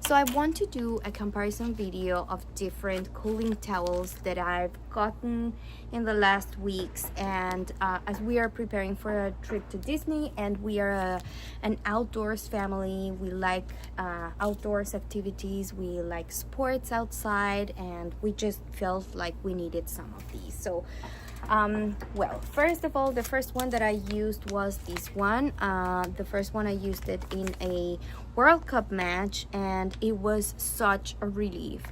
So I want to do a comparison video of different cooling towels that I've gotten in the last weeks, and as we are preparing for a trip to Disney, and we are an outdoors family, we like outdoors activities, we like sports outside, and we just felt like we needed some of these. So well, first of all, the first one that I used was this one. The first one I used it in a World Cup match, and it was such a relief.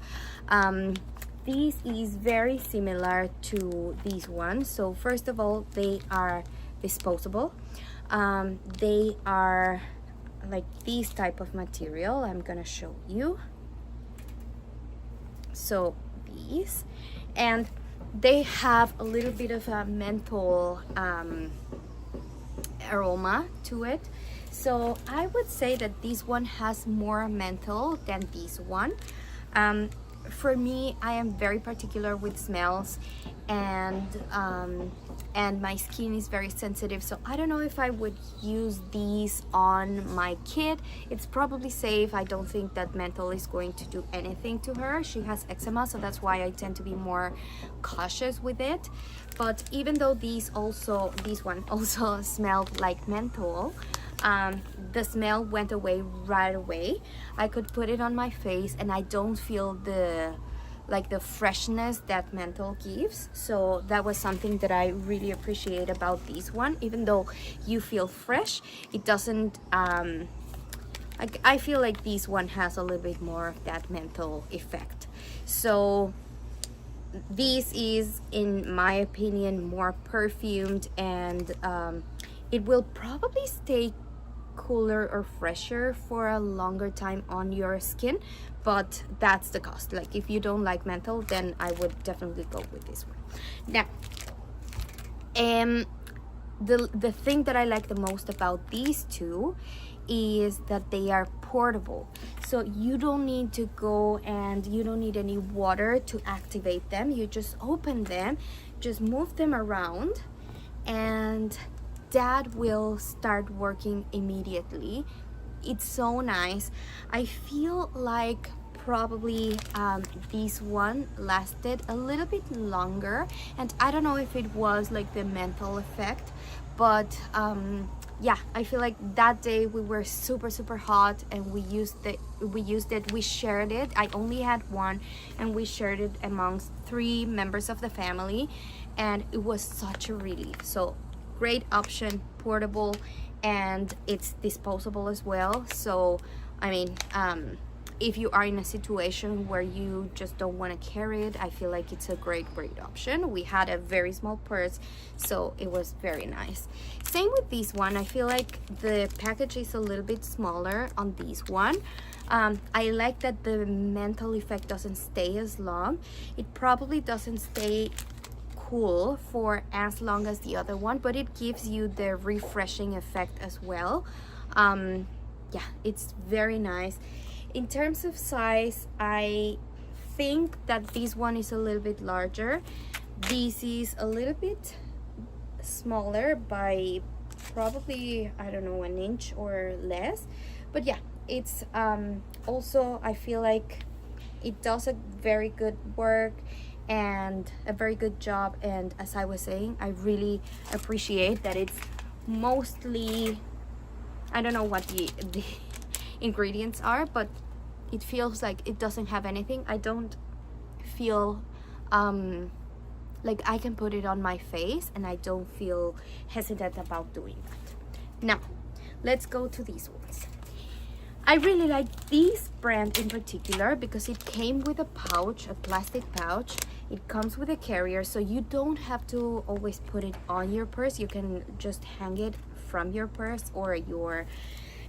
This is very similar to these ones. So first of all, they are disposable. They are like this type of material. I'm gonna show you. So these, and they have a little bit of a menthol aroma to it. So I would say that this one has more menthol than this one. For me, I am very particular with smells, and my skin is very sensitive, so I don't know if I would use these on my kid. It's probably safe. I don't think that menthol is going to do anything to her. She has eczema, so that's why I tend to be more cautious with it. But even though this one also smelled like menthol, the smell went away right away. I could put it on my face and I don't feel the freshness that menthol gives. So that was something that I really appreciate about this one. Even though you feel fresh, it doesn't I feel like this one has a little bit more of that menthol effect. So this is, in my opinion, more perfumed, and it will probably stay cooler or fresher for a longer time on your skin, but that's the cost. Like, if you don't like menthol, then I would definitely go with this one. Now, the thing that I like the most about these two is that they are portable. So you don't need to go, and you don't need any water to activate them. You just open them, just move them around, and that will start working immediately. It's so nice. I feel like probably this one lasted a little bit longer, and I don't know if it was like the menthol effect, but yeah, I feel like that day we were super hot, and we used it, we shared it. I only had one, and we shared it amongst 3 members of the family, and it was such a relief. So great option, portable, and it's disposable as well. So I mean, if you are in a situation where you just don't want to carry it, I feel like it's a great option. We had a very small purse, so it was very nice. Same with this one. I feel like the package is a little bit smaller on this one. I like that the menthol effect doesn't stay as long. It probably doesn't stay cool for as long as the other one, but it gives you the refreshing effect as well. Yeah, it's very nice. In terms of size, I think that this one is a little bit larger. This is a little bit smaller by probably, I don't know, 1 inch or less. But yeah, it's also, I feel like it does a very good work and a very good job. And as I was saying, I really appreciate that it's mostly, I don't know what the ingredients are, but it feels like it doesn't have anything. I don't feel like I can put it on my face, and I don't feel hesitant about doing that. Now let's go to these ones. I really like this brand in particular because it came with a pouch, a plastic pouch. It comes with a carrier, so you don't have to always put it on your purse. You can just hang it from your purse or your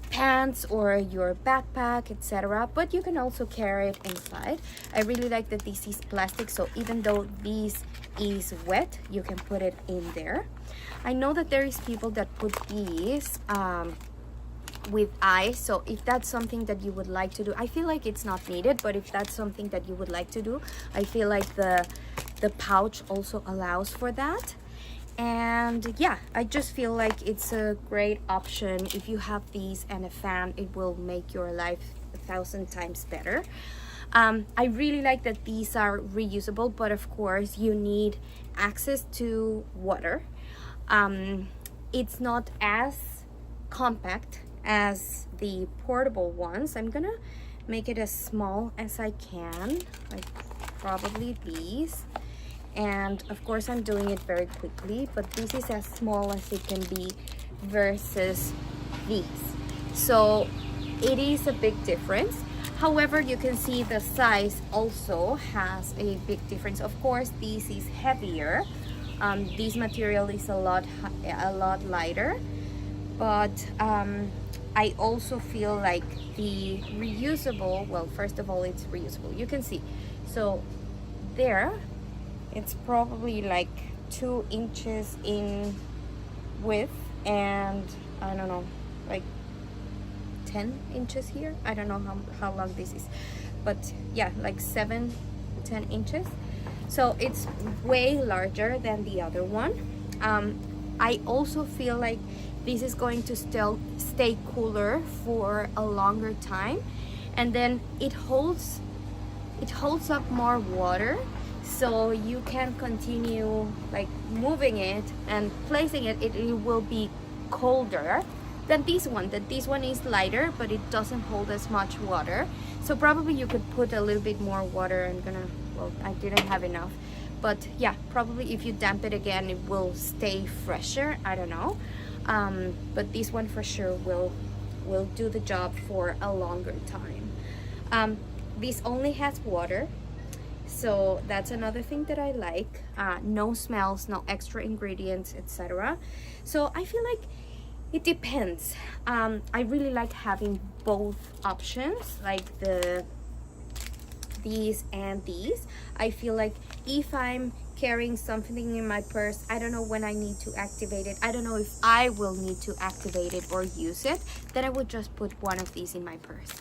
pants or your backpack, etc. But you can also carry it inside. I really like that this is plastic, so even though this is wet, you can put it in there. I know that there is people that put these with ice, so if that's something that you would like to do, I feel like it's not needed, but if that's something that you would like to do, I feel like the pouch also allows for that. And yeah, I just feel like it's a great option. If you have these and a fan, it will make your life 1,000 times better. I really like that these are reusable, but of course you need access to water. It's not as compact as the portable ones. I'm gonna make it as small as I can, like probably these. And of course I'm doing it very quickly, but this is as small as it can be versus these. So it is a big difference. However, you can see the size also has a big difference. Of course, this is heavier. This material is a lot lighter, but I also feel like the reusable, well, first of all, it's reusable. You can see, so there, it's probably like 2 inches in width, and I don't know, like 10 inches here. I don't know how long this is, but yeah, like 7-10 inches. So it's way larger than the other one. I also feel like this is going to still stay cooler for a longer time, and then it holds up more water, so you can continue like moving it and placing it. It will be colder than this one. This one is lighter, but it doesn't hold as much water. So probably you could put a little bit more water. Well, I didn't have enough, but yeah, probably if you damp it again, it will stay fresher. I don't know, but this one for sure will do the job for a longer time. This only has water, so that's another thing that I like. No smells, no extra ingredients, etc. So I feel like it depends. I really like having both options, like these and these. I feel like if I'm carrying something in my purse, I don't know when I need to activate it, I don't know if I will need to activate it or use it, then I would just put one of these in my purse.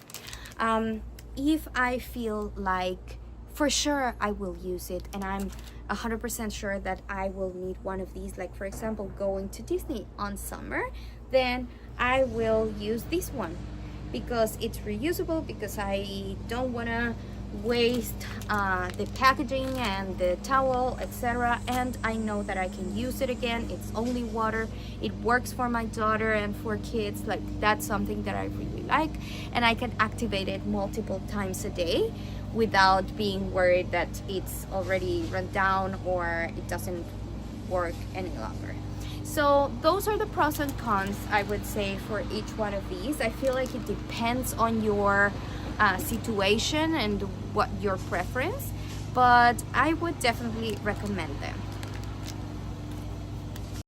If I feel like for sure I will use it, and I'm 100% sure that I will need one of these, like for example going to Disney on summer, then I will use this one because it's reusable, because I don't want to waste the packaging and the towel, etc. And I know that I can use it again. It's only water. It works for my daughter and for kids. Like, that's something that I really like, and I can activate it multiple times a day without being worried that it's already run down or it doesn't work any longer. So those are the pros and cons, I would say, for each one of these. I feel like it depends on your situation and what your preference, but I would definitely recommend them.